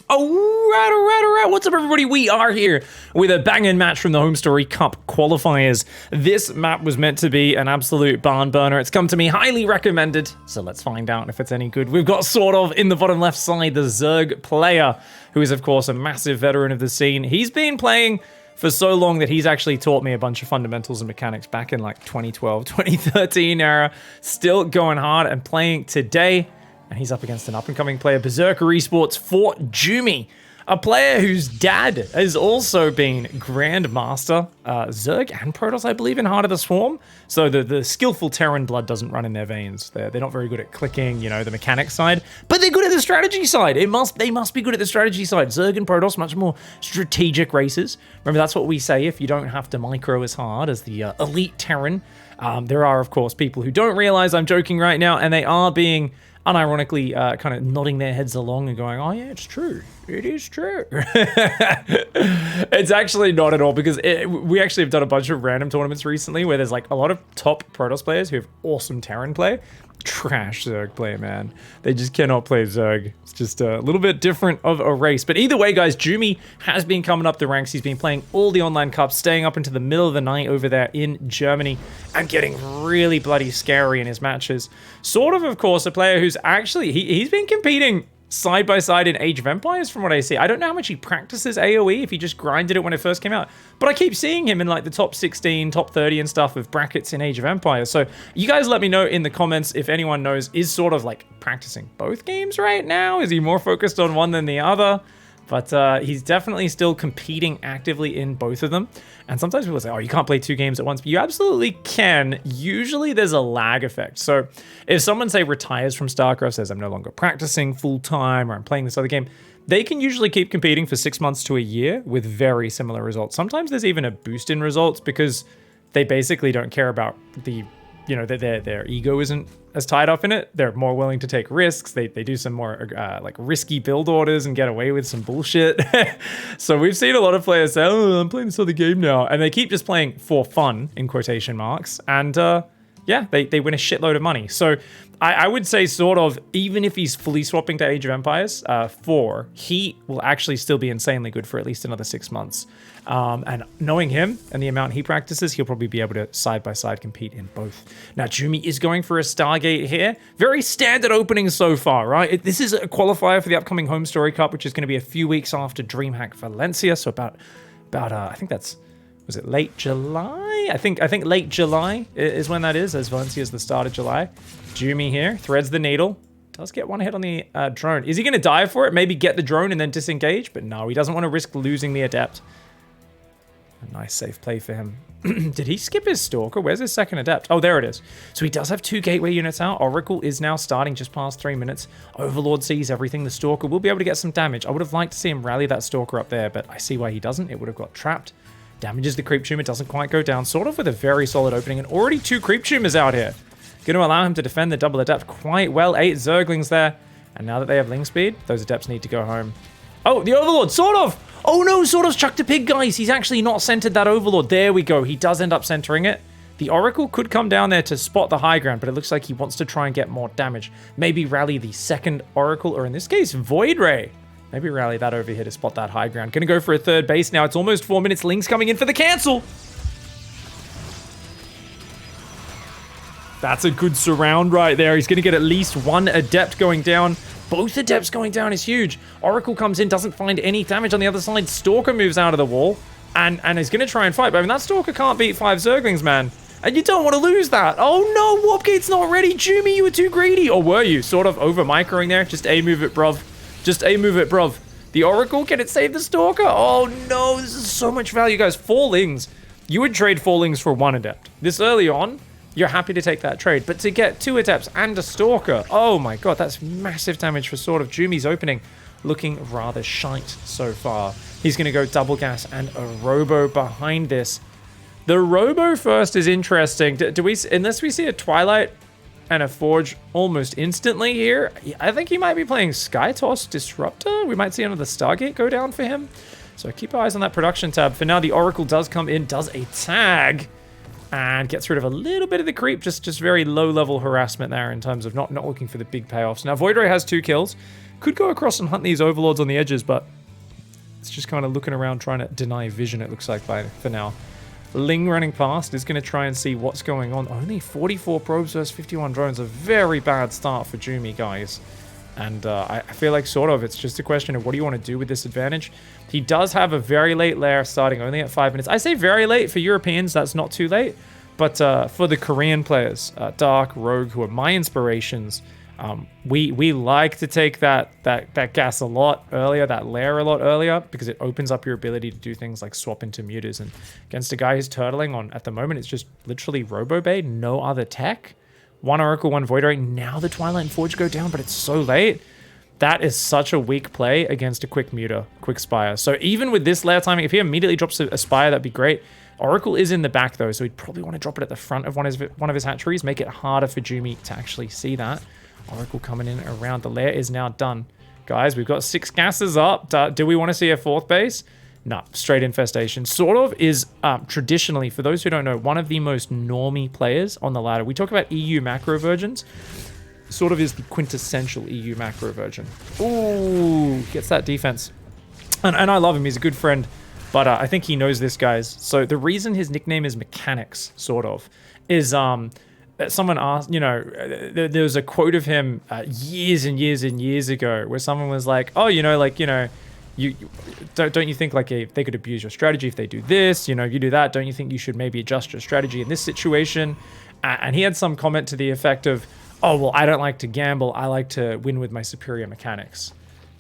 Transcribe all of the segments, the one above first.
Alright. What's up, everybody? We are here with a banging match from the Home Story Cup qualifiers. This map was meant to be an absolute barn burner. It's come to me highly recommended, so let's find out if it's any good. We've got Sortof in the bottom left side, the Zerg player, who is, of course, a massive veteran of the scene. He's been playing for so long that he's actually taught me a bunch of fundamentals and mechanics back in like 2012, 2013 era. Still going hard and playing today. And he's up against an up-and-coming player, Berserker Esports, ForJumy, a player whose dad has also been Grandmaster, Zerg and Protoss, I believe, in Heart of the Swarm. So the skillful Terran blood doesn't run in their veins. They're not very good at clicking, you know, the mechanics side, but they're good at the strategy side. They must be good at the strategy side. Zerg and Protoss, much more strategic races. Remember, that's what we say if you don't have to micro as hard as the elite Terran. There are, of course, people who don't realize I'm joking right now, and they are being unironically kind of nodding their heads along and going, oh yeah, it's true. It is true. It's actually not at all, because we actually have done a bunch of random tournaments recently where there's like a lot of top Protoss players who have awesome Terran play. Trash Zerg play, man. They just cannot play Zerg. It's just a little bit different of a race. But either way, guys, Jumy has been coming up the ranks. He's been playing all the online cups, staying up into the middle of the night over there in Germany, and getting really bloody scary in his matches. Sortof, of course, a player who's actually, he's been competing side by side in Age of Empires from what I see. I don't know how much he practices AoE, if he just grinded it when it first came out, but I keep seeing him in like the top 16, top 30 and stuff of brackets in Age of Empires. So you guys let me know in the comments if anyone knows, is sort of like practicing both games right now? Is he more focused on one than the other? But he's definitely still competing actively in both of them. And sometimes people say, oh, you can't play two games at once. But you absolutely can. Usually there's a lag effect. So if someone, say, retires from StarCraft, says, I'm no longer practicing full-time, or I'm playing this other game, they can usually keep competing for 6 months to a year with very similar results. Sometimes there's even a boost in results because they basically don't care about the, you know, their ego isn't as tied up in it. They're more willing to take risks. They do some more like risky build orders and get away with some bullshit. So we've seen a lot of players say, oh, I'm playing this other game now. And they keep just playing for fun, in quotation marks. And yeah, they win a shitload of money. So I would say sort of, even if he's fully swapping to Age of Empires 4, he will actually still be insanely good for at least another 6 months. And knowing him and the amount he practices, he'll probably be able to side-by-side compete in both. Now, Jumy is going for a Stargate here. Very standard opening so far, right? This is a qualifier for the upcoming Home Story Cup, which is going to be a few weeks after DreamHack Valencia. So about I think that's, was it late July? I think late July is when that is, as Valencia is the start of July. Jumy here, threads the needle. Does get one hit on the drone. Is he going to dive for it? Maybe get the drone and then disengage? But no, he doesn't want to risk losing the Adept. A nice safe play for him. Did he skip his Stalker? Where's his second Adept? Oh, there it is. So he does have 2 Gateway units out. Oracle is now starting just past 3 minutes. Overlord sees everything. The Stalker will be able to get some damage. I would have liked to see him rally that Stalker up there, but I see why he doesn't. It would have got trapped. Damages the Creep Tumor. Doesn't quite go down. Sort of with a very solid opening. And already 2 Creep Tumors out here. Going to allow him to defend the double Adept quite well. 8 Zerglings there. And now that they have Ling Speed, those Adepts need to go home. Oh, the Overlord! Sortof! Oh no, Sortof's chucked a pig, guys. He's actually not centered that Overlord. There we go. He does end up centering it. The Oracle could come down there to spot the high ground, but it looks like he wants to try and get more damage. Maybe rally the second Oracle, or in this case, Void Ray. Maybe rally that over here to spot that high ground. Gonna go for a third base now. It's almost 4 minutes. Ling's coming in for the cancel. That's a good surround right there. He's going to get at least 1 Adept going down. Both Adepts going down is huge. Oracle comes in, doesn't find any damage on the other side. Stalker moves out of the wall and is going to try and fight. But I mean, that Stalker can't beat 5 Zerglings, man. And you don't want to lose that. Oh no, Warp Gate's not ready. Jumy, you were too greedy. Or were you? Sort of over-microing there. Just A-move it, bruv. Just A-move it, bruv. The Oracle, can it save the Stalker? Oh no, this is so much value, guys. 4 Lings. You would trade 4 Lings for 1 Adept. This early on, you're happy to take that trade. But to get 2 Adepts and a Stalker, oh my god, that's massive damage for sort of Jumy's opening. Looking rather shite so far. He's going to go double gas and a Robo behind this. The Robo first is interesting. Do we, unless we see a Twilight and a Forge almost instantly here, I think he might be playing Skytoss Disruptor. We might see another Stargate go down for him. So keep eyes on that production tab. For now, the Oracle does come in, does a tag, and gets rid of a little bit of the creep. Just very low-level harassment there in terms of not looking for the big payoffs. Now, Void Ray has 2 kills. Could go across and hunt these overlords on the edges, but it's just kind of looking around trying to deny vision, it looks like, for now. Ling running past is going to try and see what's going on. Only 44 probes versus 51 drones. A very bad start for Jumy, guys. And I feel like sort of it's just a question of what do you want to do with this advantage. He does have a very late lair starting only at 5 minutes. I say very late for Europeans. That's not too late. But for the Korean players, Dark, Rogue, who are my inspirations, we like to take that gas a lot earlier, that lair a lot earlier, because it opens up your ability to do things like swap into muters. And against a guy who's turtling on, at the moment, it's just literally Robobay, no other tech. 1 Oracle, 1 Void Ray. Now the Twilight and Forge go down, but it's so late. That is such a weak play against a quick muter, quick Spire. So even with this lair timing, if he immediately drops a Spire, that'd be great. Oracle is in the back, though, so he'd probably want to drop it at the front of one of his hatcheries, make it harder for Jumy to actually see that. Oracle coming in around. The lair is now done. Guys, we've got 6 gases up. Do we want to see a 4th base? No, straight infestation. Sortof is traditionally, for those who don't know, one of the most normie players on the ladder. We talk about EU macro virgins. Sortof is the quintessential EU macro virgin. Ooh, gets that defense. And I love him. He's a good friend. But I think he knows this, guys. So the reason his nickname is Mechanics, Sortof, is someone asked, you know, there was a quote of him years and years and years ago where someone was like, oh, you know, like, you know, you don't you think like they could abuse your strategy if they do this, you know, if you do that, don't you think you should maybe adjust your strategy in this situation? And he had some comment to the effect of, oh, well, I don't like to gamble. I like to win with my superior mechanics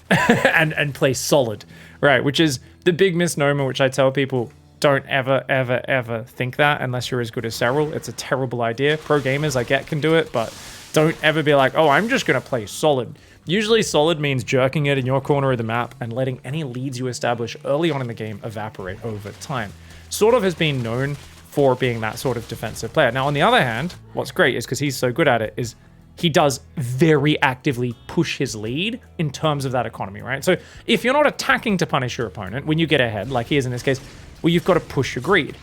and play solid, right? Which is the big misnomer, which I tell people, don't ever, ever, ever think that unless you're as good as Serral. It's a terrible idea. Pro gamers, I get, can do it, but don't ever be like, oh, I'm just going to play solid. Usually solid means jerking it in your corner of the map and letting any leads you establish early on in the game evaporate over time. Sortof has been known for being that sort of defensive player. Now, on the other hand, what's great is because he's so good at it is he does very actively push his lead in terms of that economy, right? So if you're not attacking to punish your opponent when you get ahead, like he is in this case, well, you've got to push your greed.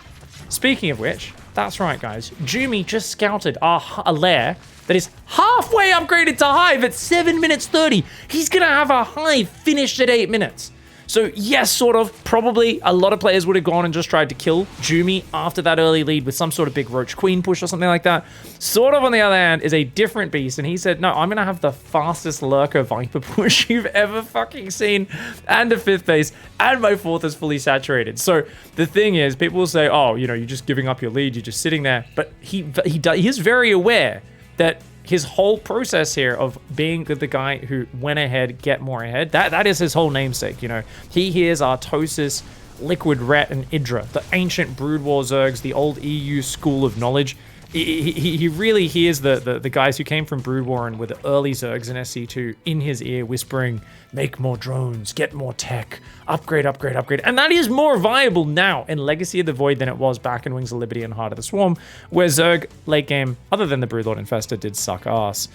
Speaking of which, that's right, guys. Jumy just scouted a lair that is halfway upgraded to Hive at 7 minutes 30. He's going to have a Hive finished at 8 minutes. So yes, sort of, probably a lot of players would have gone and just tried to kill Jumy after that early lead with some sort of big Roach Queen push or something like that. Sortof, on the other hand, is a different beast, and he said, no, I'm going to have the fastest Lurker Viper push you've ever fucking seen, and a 5th base, and my 4th is fully saturated. So the thing is, people will say, oh, you know, you're just giving up your lead, you're just sitting there, but he is very aware that his whole process here of being the guy who went ahead, get more ahead, that is his whole namesake, you know. He hears Artosis, Liquid Ret, and Idra, the ancient Brood War Zergs, the old EU school of knowledge. He really hears the guys who came from Brood War and were the early Zergs in SC2 in his ear whispering, make more drones, get more tech, upgrade, upgrade, upgrade. And that is more viable now in Legacy of the Void than it was back in Wings of Liberty and Heart of the Swarm, where Zerg late game, other than the Broodlord Infestor, did suck ass.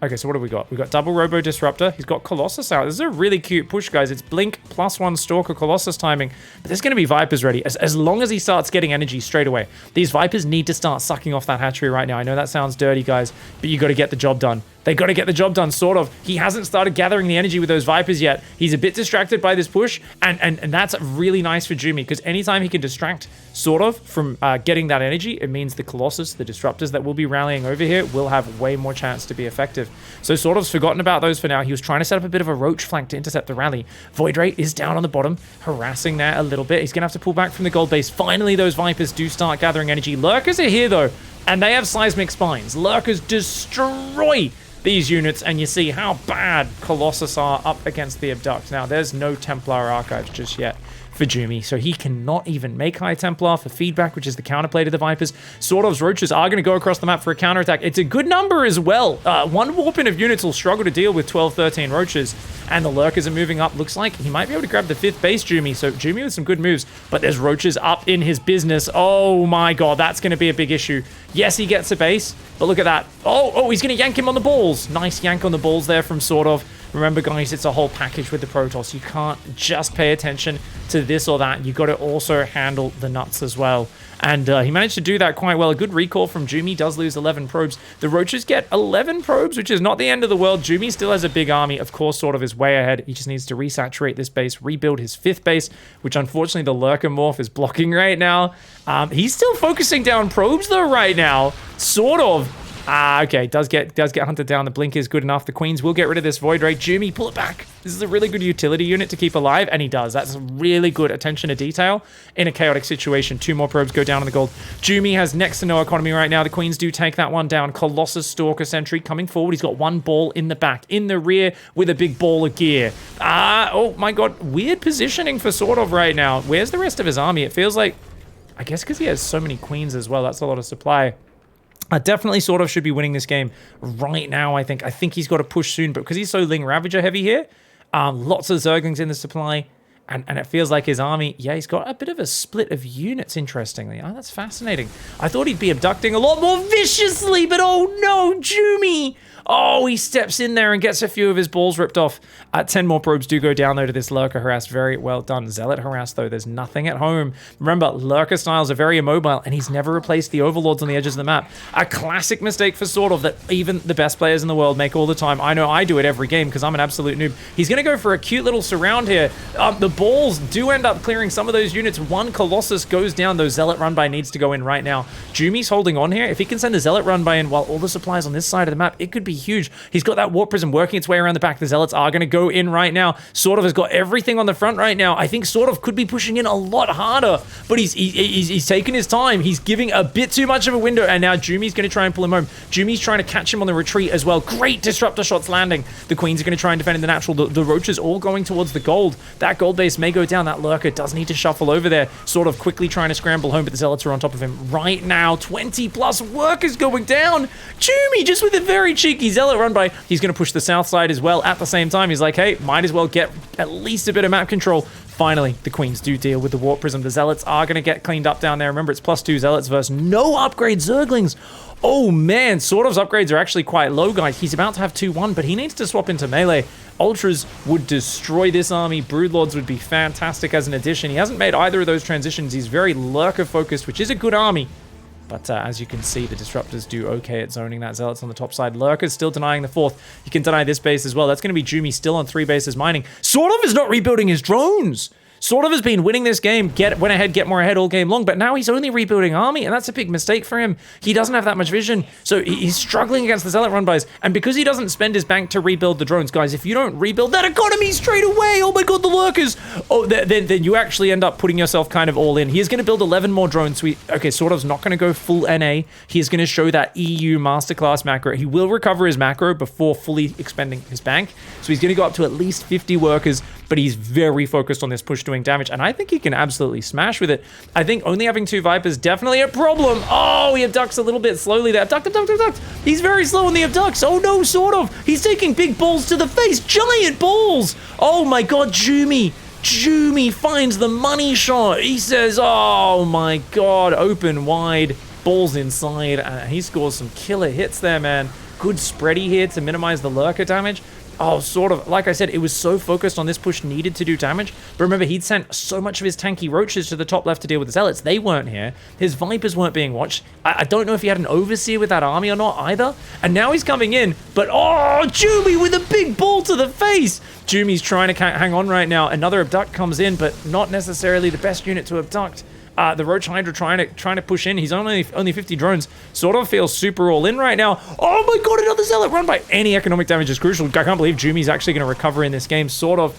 Okay, so what do we got? We got double Robo Disruptor. He's got Colossus out. This is a really cute push, guys. It's Blink +1 Stalker Colossus timing. But there's going to be Vipers ready. As long as he starts getting energy straight away. These Vipers need to start sucking off that hatchery right now. I know that sounds dirty, guys, but you got to get the job done. They got to get the job done, sort of. He hasn't started gathering the energy with those Vipers yet. He's a bit distracted by this push, and that's really nice for Jumy, because anytime he can distract sort of from getting that energy, it means the Colossus, the Disruptors that will be rallying over here will have way more chance to be effective. So sort of's forgotten about those for now. He was trying to set up a bit of a Roach flank to intercept the rally. Void Ray is down on the bottom, harassing there a little bit. He's going to have to pull back from the gold base. Finally, those Vipers do start gathering energy. Lurkers are here, though, and they have seismic spines. Lurkers destroy these units, and you see how bad Colossus are up against the Abduct. Now, there's no Templar Archives just yet for Jumy, so he cannot even make High Templar for feedback, which is the counterplay to the Vipers. Sortof's Roaches are going to go across the map for a counterattack. It's a good number as well. One warping of units will struggle to deal with 12, 13 Roaches, and the Lurkers are moving up. Looks like he might be able to grab the 5th base, Jumy, so Jumy with some good moves, but there's Roaches up in his business. Oh my god, that's going to be a big issue. Yes, he gets a base, but look at that. Oh, he's going to yank him on the balls. Nice yank on the balls there from Sortof. Remember, guys, it's a whole package with the Protoss. You can't just pay attention to this or that. You got to also handle the nuts as well. And he managed to do that quite well. A good recall from Jumy, does lose 11 probes. The Roaches get 11 probes, which is not the end of the world. Jumy still has a big army. Of course, Sortof is way ahead. He just needs to resaturate this base, rebuild his 5th base, which unfortunately the Lurker Morph is blocking right now. He's still focusing down probes though right now. Sort of. Okay, does get hunted down. The blink is good enough. The Queens will get rid of this Void Ray. Jumy, pull it back. This is a really good utility unit to keep alive, and he does. That's really good attention to detail in a chaotic situation. 2 more probes go down on the gold. Jumy has next to no economy right now. The Queens do take that one down. Colossus Stalker Sentry coming forward. He's got 1 ball in the back, in the rear with a big ball of gear. Oh my god, weird positioning for Sortof right now. Where's the rest of his army? It feels like, I guess because he has so many Queens as well, that's a lot of supply. Definitely Sortof should be winning this game right now, I think. I think he's got to push soon, but because he's so Ling Ravager heavy here, lots of Zerglings in the supply, and it feels like his army, yeah, he's got a bit of a split of units, interestingly. Oh, that's fascinating. I thought he'd be abducting a lot more viciously, but oh no, Jumy! Oh, he steps in there and gets a few of his balls ripped off. 10 more probes do go down, though, to this Lurker harass. Very well done. Zealot harass, though. There's nothing at home. Remember, Lurker styles are very immobile, and he's never replaced the Overlords on the edges of the map. A classic mistake for Sortof that even the best players in the world make all the time. I know I do it every game because I'm an absolute noob. He's going to go for a cute little surround here. The balls do end up clearing some of those units. 1 Colossus goes down, though Zealot run-by needs to go in right now. Jumy's holding on here. If he can send the Zealot run-by in while all the supplies on this side of the map, it could be huge. He's got that Warp Prism working its way around the back. The Zealots are going to go in right now. Sortof has got everything on the front right now. I think Sortof could be pushing in a lot harder, but he's taking his time. He's giving a bit too much of a window, and now Jumy's going to try and pull him home. Jumy's trying to catch him on the retreat as well. Great disruptor shots landing. The Queens are going to try and defend in the natural. The Roaches all going towards the gold. That gold base may go down. That Lurker does need to shuffle over there. Sortof quickly trying to scramble home, but the Zealots are on top of him right now. 20 plus workers going down. Jumy just with a very cheeky Zealot run by. He's going to push the south side as well at the same time. He's like, hey, might as well get at least a bit of map control. Finally, the Queens do deal with the Warp Prism. The Zealots are going to get cleaned up down there. Remember, it's +2 Zealots versus no upgrade Zerglings. Oh man, Sortof's upgrades are actually quite low, guys. He's about to have 2-1, but he needs to swap into melee. Ultras would destroy this army. Broodlords would be fantastic as an addition. He hasn't made either of those transitions. He's very Lurker focused, which is a good army. But as you can see, the Disruptors do okay at zoning that. Zealots on the top side. Lurker's still denying the 4th. You can deny this base as well. That's going to be Jumy still on 3 bases mining. Sortof is not rebuilding his drones. Sortof has been winning this game, went ahead, get more ahead all game long, but now he's only rebuilding army, and that's a big mistake for him. He doesn't have that much vision, so he's struggling against the Zealot run-bys, and because he doesn't spend his bank to rebuild the drones, guys, if you don't rebuild that economy straight away, oh my god, the Lurkers, oh, then you actually end up putting yourself kind of all in. He is going to build 11 more drones. Okay, Sortof's not going to go full NA. He is going to show that EU masterclass macro. He will recover his macro before fully expending his bank, so he's going to go up to at least 50 workers, but he's very focused on this push doing damage, and I think he can absolutely smash with it. I think only having 2 Vipers definitely a problem. Oh, he abducts a little bit slowly there. Abduct. He's very slow on the abducts. Oh no, Sortof. He's taking big balls to the face. Giant balls. Oh my god, Jumy finds the money shot. He says, oh my god, open wide, balls inside, and he scores some killer hits there, man. Good spready here to minimize the Lurker damage. Oh, Sortof, like I said, it was so focused on this push needed to do damage. But remember, he'd sent so much of his tanky Roaches to the top left to deal with the Zealots. They weren't here. His Vipers weren't being watched. I don't know if he had an Overseer with that army or not either. And now he's coming in. But, oh, Jumy with a big ball to the face. Jumy's trying to hang on right now. Another Abduct comes in, but not necessarily the best unit to abduct. The Roach Hydra trying to push in. He's only 50 drones. Sortof feels super all in right now. Oh my god, another Zealot run by. Any economic damage is crucial. I can't believe Jumy's actually going to recover in this game. Sortof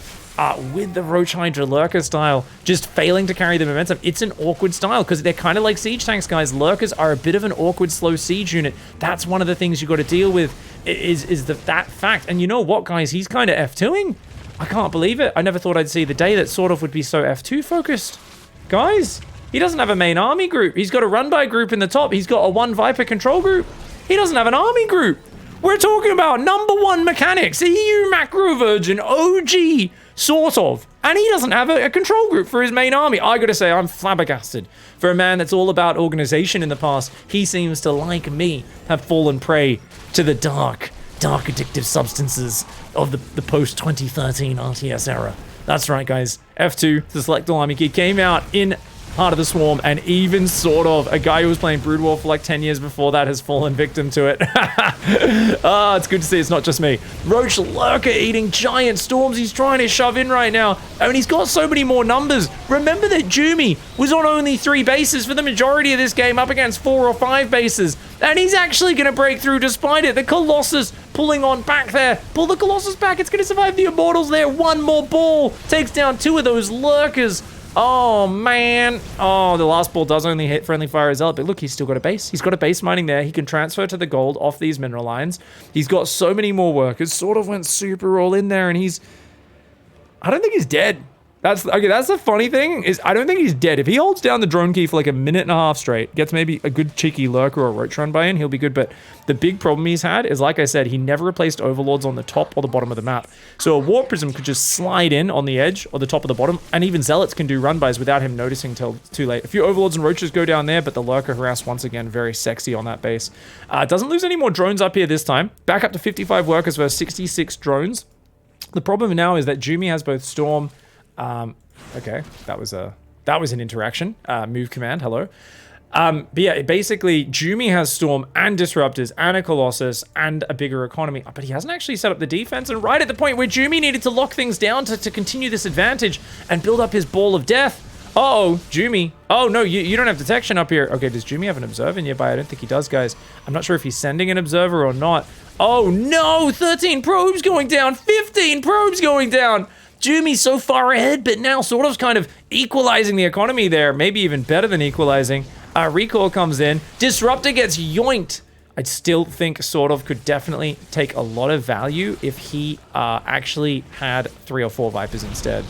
with the Roach Hydra Lurker style, just failing to carry the momentum. It's an awkward style because they're kind of like siege tanks, guys. Lurkers are a bit of an awkward, slow siege unit. That's one of the things you got to deal with is that fact. And you know what, guys? He's kind of F2ing. I can't believe it. I never thought I'd see the day that Sortof would be so F2 focused. Guys, he doesn't have a main army group. He's got a run-by group in the top. He's got a 1 Viper control group. He doesn't have an army group. We're talking about #1 mechanics, EU macro virgin, OG Sortof. And he doesn't have a control group for his main army. I gotta say, I'm flabbergasted. For a man that's all about organization in the past, he seems to, like me, have fallen prey to the dark dark addictive substances of the post-2013 RTS era. That's right, guys. F2, the select all army key, came out in Heart of the Swarm, and even sort of a guy who was playing Brood War for like 10 years before that has fallen victim to it. It's good to see it's not just me. Roach Lurker eating giant storms he's trying to shove in right now. I mean, he's got so many more numbers. Remember that Jumy was on only 3 bases for the majority of this game, up against 4 or 5 bases. And he's actually going to break through despite it. The Colossus pulling on back there. Pull the Colossus back. It's going to survive the Immortals there. One more ball. Takes down 2 of those Lurkers. Oh, man. Oh, the last ball does only hit friendly fire zealot, but look, he's still got a base. He's got a base mining there. He can transfer to the gold off these mineral lines. He's got so many more workers. Sort of went super all in there, and I don't think he's dead. That's the funny thing, is I don't think he's dead. If he holds down the drone key for like a minute and a half straight, gets maybe a good cheeky lurker or a roach run by in, he'll be good. But the big problem he's had is, like I said, he never replaced overlords on the top or the bottom of the map. So a warp prism could just slide in on the edge or the top or the bottom, and even zealots can do run bys without him noticing till too late. A few overlords and roaches go down there, but the lurker harass once again very sexy on that base. Doesn't lose any more drones up here this time. Back up to 55 workers versus 66 drones. The problem now is that Jumy has both Storm. Okay, that was an interaction. Move command, hello. But yeah, basically, Jumy has Storm and Disruptors and a Colossus and a bigger economy. But he hasn't actually set up the defense. And right at the point where Jumy needed to lock things down to continue this advantage and build up his ball of death. Uh-oh, Jumy. Oh, no, you don't have detection up here. Okay, does Jumy have an observer nearby? I don't think he does, guys. I'm not sure if he's sending an observer or not. Oh, no, 13 probes going down, 15 probes going down. Jumy's so far ahead, but now Sortof's kind of equalizing the economy there. Maybe even better than equalizing. Recall comes in. Disruptor gets yoinked. I still think Sortof could definitely take a lot of value if he actually had 3 or 4 Vipers instead.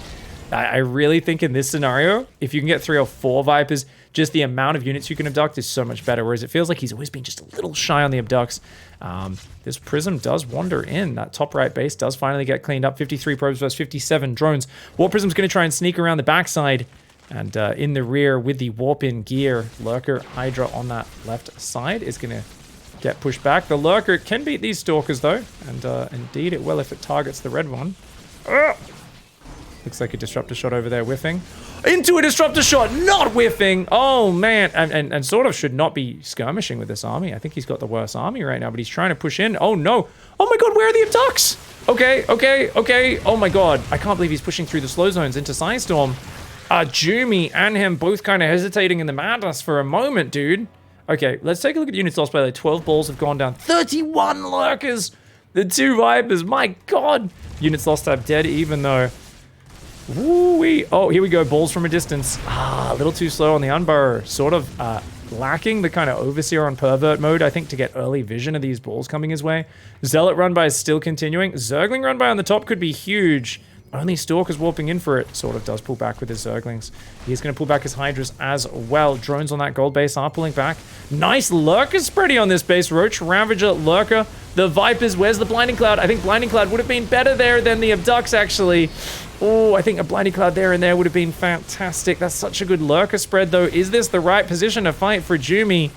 I really think in this scenario, if you can get 3 or 4 Vipers, just the amount of units you can abduct is so much better, whereas it feels like he's always been just a little shy on the abducts. This Prism does wander in. That top right base does finally get cleaned up. 53 probes versus 57 drones. Warp Prism's going to try and sneak around the backside, and in the rear with the warp-in gear, Lurker Hydra on that left side is going to get pushed back. The Lurker can beat these Stalkers, though, and indeed it will if it targets the red one. Looks like a Disruptor shot over there whiffing. Into a Disruptor shot, not whiffing. Oh, man. And Sortof should not be skirmishing with this army. I think he's got the worst army right now, but he's trying to push in. Oh, no. Oh, my God, where are the abducts? Okay. Oh, my God. I can't believe he's pushing through the slow zones into Psystorm. Jumy and him both kind of hesitating in the madness for a moment, dude. Okay, let's take a look at the units lost by like 12 balls have gone down. 31 Lurkers. The 2 Vipers. My God. Units lost have dead, even though... Woo-wee. Oh, here we go. Balls from a distance. A little too slow on the unburrow. Sort of lacking the kind of overseer on pervert mode, I think, to get early vision of these balls coming his way. Zealot run by is still continuing. Zergling run by on the top could be huge. Only Stalker's warping in for it. Sort of does pull back with his Zerglings. He's going to pull back his Hydras as well. Drones on that gold base are pulling back. Nice Lurker spready on this base. Roach, Ravager, Lurker. The Vipers. Where's the Blinding Cloud? I think Blinding Cloud would have been better there than the Abducts, actually. Oh, I think a Blinding Cloud there and there would have been fantastic. That's such a good Lurker spread, though. Is this the right position to fight for Jumy?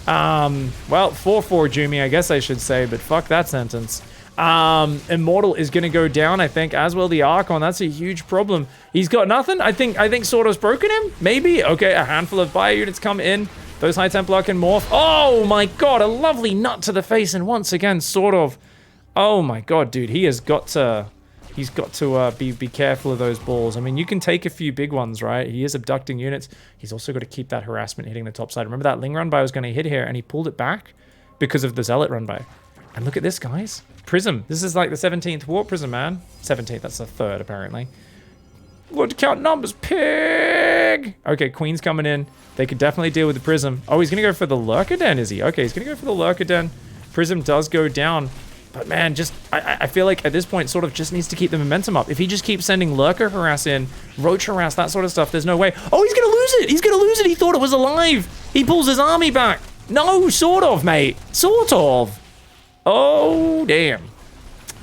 Well, for Jumy, I guess I should say, but fuck that sentence. Immortal is going to go down, I think, as will the Archon. That's a huge problem. He's got nothing. I think Sortof's broken him. Maybe. Okay, a handful of bio units come in. Those High Templar can morph. Oh my God, a lovely nut to the face, and once again, Sortof. Oh my God, dude, he has got to... He's got to be careful of those balls. I mean, you can take a few big ones, right? He is abducting units. He's also got to keep that harassment hitting the top side. Remember that Ling run by was going to hit here, and he pulled it back because of the Zealot run by. And look at this, guys. Prism. This is like the 17th Warp Prism, man. 17th, that's the 3rd, apparently. Got to count numbers, pig! Okay, Queen's coming in. They could definitely deal with the Prism. Oh, he's going to go for the Lurker Den, is he? Okay, he's going to go for the Lurker Den. Prism does go down. But man, just, I feel like at this point, Sortof just needs to keep the momentum up. If he just keeps sending Lurker harass in, Roach harass, that sort of stuff, there's no way. Oh, he's going to lose it! He's going to lose it! He thought it was alive! He pulls his army back! No, Sortof, mate! Sortof! Oh, damn.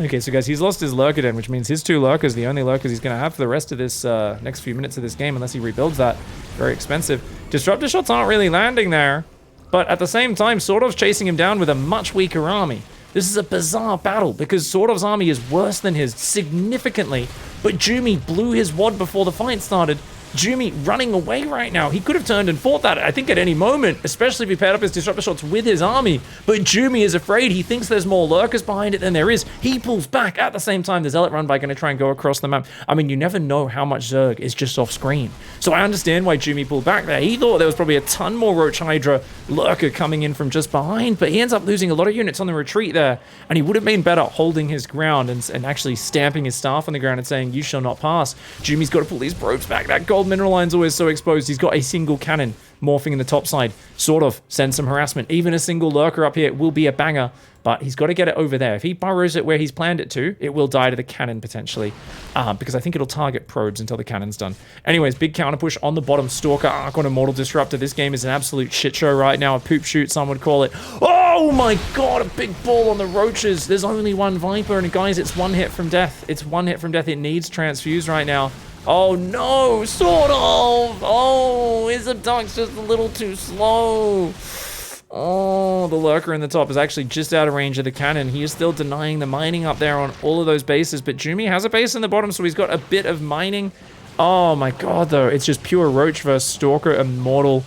Okay, so guys, he's lost his Lurker Den, which means his 2 Lurkers, the only Lurkers he's going to have for the rest of this next few minutes of this game, unless he rebuilds that. Very expensive. Disruptor shots aren't really landing there, but at the same time, Sortof's chasing him down with a much weaker army. This is a bizarre battle because Sortof's army is worse than his significantly, but ZvP blew his wad before the fight started. ZvP running away right now. He could have turned and fought that, I think, at any moment, especially if he paired up his disruptor shots with his army. But ZvP is afraid. He thinks there's more lurkers behind it than there is. He pulls back at the same time. The Zealot run by going to try and go across the map. I mean, you never know how much Zerg is just off screen. So I understand why ZvP pulled back there. He thought there was probably a ton more Roach Hydra lurker coming in from just behind, but he ends up losing a lot of units on the retreat there. And he would have been better holding his ground and actually stamping his staff on the ground and saying, you shall not pass. ZvP's got to pull these probes back. That gold mineral line's always so exposed. He's got a single cannon morphing in the top side. Sortof sends some harassment. Even a single lurker up here will be a banger, but he's got to get it over there. If he burrows it where he's planned it to, it will die to the cannon potentially, because I think it'll target probes until the cannon's done. Anyways, big counter push on the bottom. Stalker, Arc on Immortal Disruptor. This game is an absolute shit show right now. A poop shoot, some would call it. Oh my god, a big ball on the roaches. There's only one Viper, and guys, it's one hit from death. It's one hit from death. It needs transfuse right now. Oh no, sort of. Oh, his abduct's just a little too slow. Oh, the lurker in the top is actually just out of range of the cannon. He is still denying the mining up there on all of those bases, but ZvP has a base in the bottom, so he's got a bit of mining. Oh my god, though. It's just pure Roach versus Stalker, Immortal,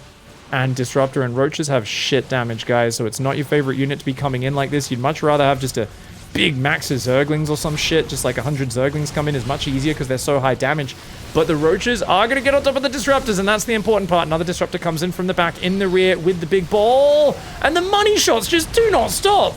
and Disruptor, and Roaches have shit damage, guys, so it's not your favorite unit to be coming in like this. You'd much rather have just a big max of Zerglings or some shit. Just like 100 Zerglings come in is much easier because they're so high damage. But the Roaches are going to get on top of the Disruptors, and that's the important part. Another Disruptor comes in from the back, in the rear with the big ball. And the money shots just do not stop.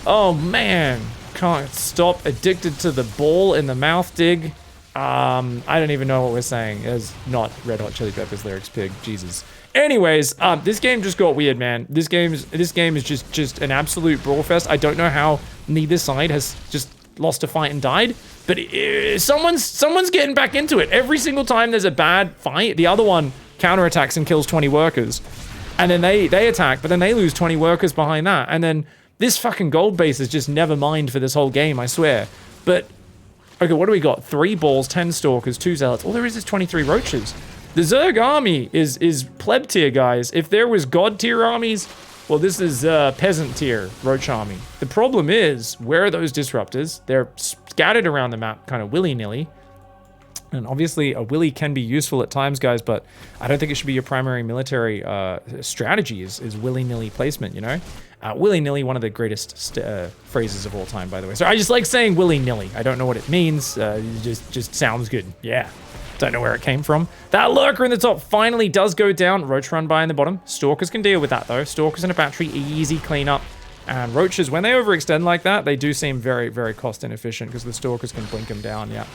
Oh, man. Can't stop. Addicted to the ball in the mouth dig. I don't even know what we're saying. It's not Red Hot Chili Peppers lyrics, pig. Jesus. Anyways, this game just got weird, man. This game is just an absolute brawl fest. I don't know how neither side has just lost a fight and died, but someone's getting back into it. Every single time there's a bad fight, the other one counterattacks and kills 20 workers. And then they attack, but then they lose 20 workers behind that. And then this fucking gold base is just never mined for this whole game, I swear. But, okay, what do we got? 3 balls, 10 stalkers, 2 zealots. All there is 23 roaches. The Zerg army is pleb tier, guys. If there was god tier armies, well, this is peasant tier Roach army. The problem is, where are those disruptors? They're scattered around the map kind of willy-nilly. And obviously, a willy can be useful at times, guys, but I don't think it should be your primary military strategy is willy-nilly placement, you know? Willy-nilly, one of the greatest phrases of all time, by the way. So I just like saying willy-nilly. I don't know what it means. It just sounds good. Yeah. Don't know where it came from. That lurker in the top finally does go down. Roach run by in the bottom. Stalkers can deal with that, though. Stalkers and a battery, easy cleanup. And Roaches, when they overextend like that, they do seem very, very cost inefficient because the Stalkers can blink them down, yeah.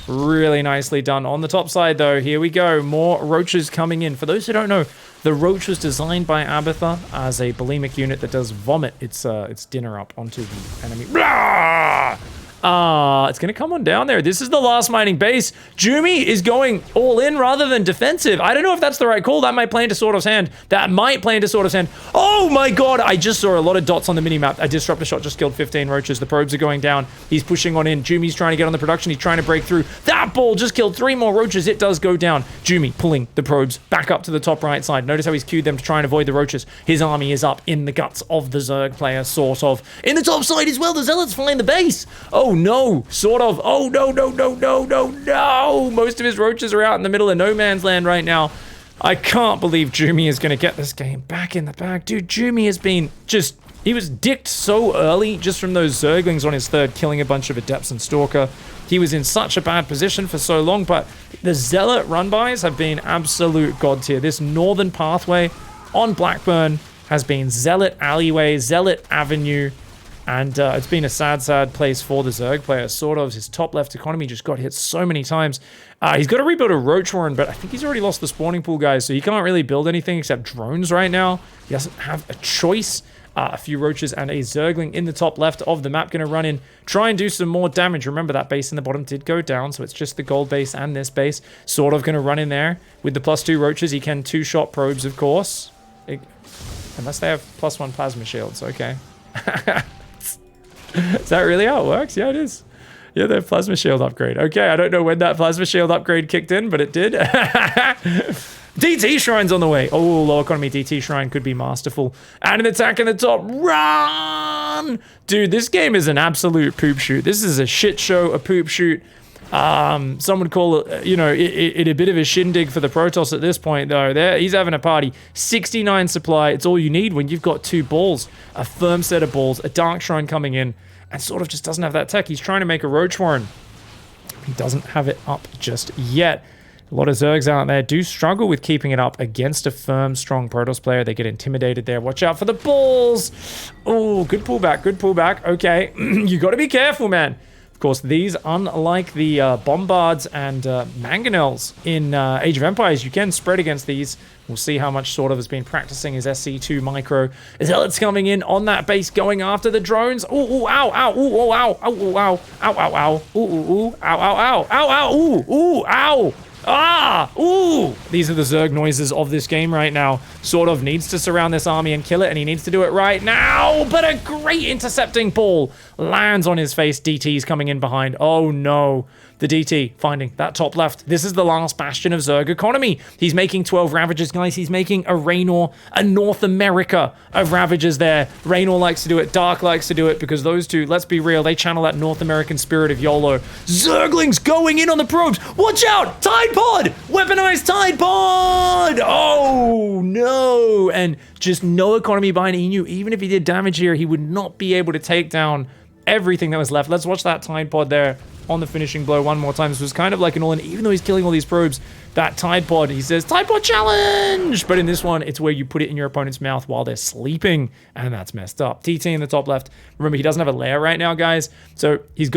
Really nicely done. On the top side, though, here we go. More Roaches coming in. For those who don't know, the Roach was designed by Abatha as a bulimic unit that does vomit its dinner up onto the enemy. Blah! It's gonna come on down there. This is the last mining base. ZvP is going all in rather than defensive. I don't know if that's the right call. That might play into Sortof's hand. That might play into Sortof's hand. Oh my god, I just saw a lot of dots on the minimap. A disruptor shot just killed 15 roaches. The probes are going down. He's pushing on in. ZvP's trying to get on the production. He's trying to break through. That ball just killed 3 more roaches. It does go down. ZvP pulling the probes back up to the top right side. Notice how he's queued them to try and avoid the roaches. His army is up in the guts of the Zerg player, Sortov. In the top side as well, the Zealots find the base. Oh no, Sortov. Oh no, no, no, no, no, no. Most of his roaches are out in the middle of no man's land right now. I can't believe ZvP is going to get this game back in the bag. Dude, ZvP has been just... He was dicked so early just from those Zerglings on his third, killing a bunch of Adepts and Stalker. He was in such a bad position for so long, but the Zealot run-bys have been absolute god tier. This northern pathway on Blackburn has been Zealot Alleyway, Zealot Avenue, and it's been a sad, sad place for the Zerg player. Sort of his top left economy just got hit so many times. He's got to rebuild a Roach Warren, but I think he's already lost the spawning pool, guys, so he can't really build anything except drones right now. He doesn't have a choice. A few Roaches and a Zergling in the top left of the map. Going to run in, try and do some more damage. Remember, that base in the bottom did go down, so it's just the gold base and this base. Sort of going to run in there with the +2 Roaches. He can 2-shot probes, of course. Unless they have +1 plasma shields, okay. Is that really how it works? Yeah, it is. Yeah, their plasma shield upgrade. Okay, I don't know when that plasma shield upgrade kicked in, but it did. DT Shrine's on the way. Oh, low economy DT Shrine could be masterful. And an attack in the top. Run! Dude, this game is an absolute poop shoot. This is a shit show, a poop shoot. Some would call it, you know, it a bit of a shindig for the Protoss at this point, though. He's having a party. 69 supply. It's all you need when you've got 2 balls, a firm set of balls, a Dark Shrine coming in, and sort of just doesn't have that tech. He's trying to make a Roach Warren. He doesn't have it up just yet. A lot of Zergs out there do struggle with keeping it up against a firm, strong Protoss player. They get intimidated there. Watch out for the balls. Oh, good pullback, good pullback. Okay, you got to be careful, man. Of course, these, unlike the Bombards and Mangonels in Age of Empires, you can spread against these. We'll see how much Sortof has been practicing his SC2 micro. Zealots coming in on that base, going after the drones. Ooh, ooh, ow, ow, ooh, oh, ow, ow, ooh, ow, ow, ow, ow, ooh, ooh, ooh, ow, ow, ow, ow, ow, ooh, ooh, ow. Ah! Ooh! These are the Zerg noises of this game right now. Sortof needs to surround this army and kill it, and he needs to do it right now. But a great intercepting ball lands on his face. DT's coming in behind. Oh no. The DT finding that top left. This is the last bastion of Zerg economy. He's making 12 Ravagers, guys. He's making a Raynor, a North America of Ravagers there. Raynor likes to do it. Dark likes to do it because those two, let's be real, they channel that North American spirit of YOLO. Zerglings going in on the probes. Watch out! Tide Pod! Weaponized Tide Pod! Oh, no. And just no economy behind. He knew even if he did damage here, he would not be able to take down everything that was left. Let's watch that Tide Pod there on the finishing blow one more time. This was kind of like an all-in, even though he's killing all these probes, that Tide Pod, he says, Tide Pod challenge! But in this one, it's where you put it in your opponent's mouth while they're sleeping, and that's messed up. TT in the top left. Remember, he doesn't have a lair right now, guys, so he's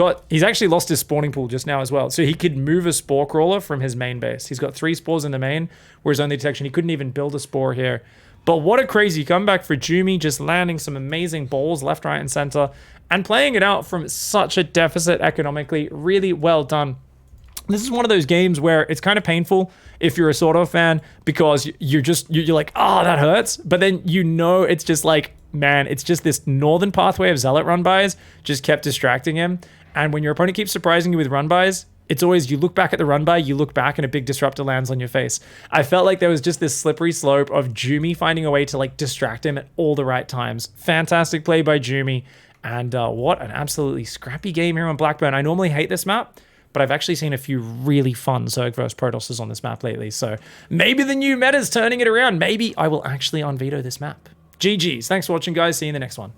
actually lost his spawning pool just now as well, so he could move a Spore Crawler from his main base. He's got 3 spores in the main, whereas only detection, he couldn't even build a spore here. But what a crazy comeback for ForJumy, just landing some amazing balls left, right, and center, and playing it out from such a deficit economically. Really well done. This is one of those games where it's kind of painful if you're a Sortof fan, because you're like, oh, that hurts. But then you know it's just like, man, it's just this northern pathway of Zealot run-bys just kept distracting him. And when your opponent keeps surprising you with run-bys, it's always, you look back at the run by, you look back and a big disruptor lands on your face. I felt like there was just this slippery slope of ForJumy finding a way to like distract him at all the right times. Fantastic play by ForJumy. And what an absolutely scrappy game here on Blackburn. I normally hate this map, but I've actually seen a few really fun Zerg vs Protosses on this map lately. So maybe the new meta's turning it around. Maybe I will actually unveto this map. GG's. Thanks for watching, guys. See you in the next one.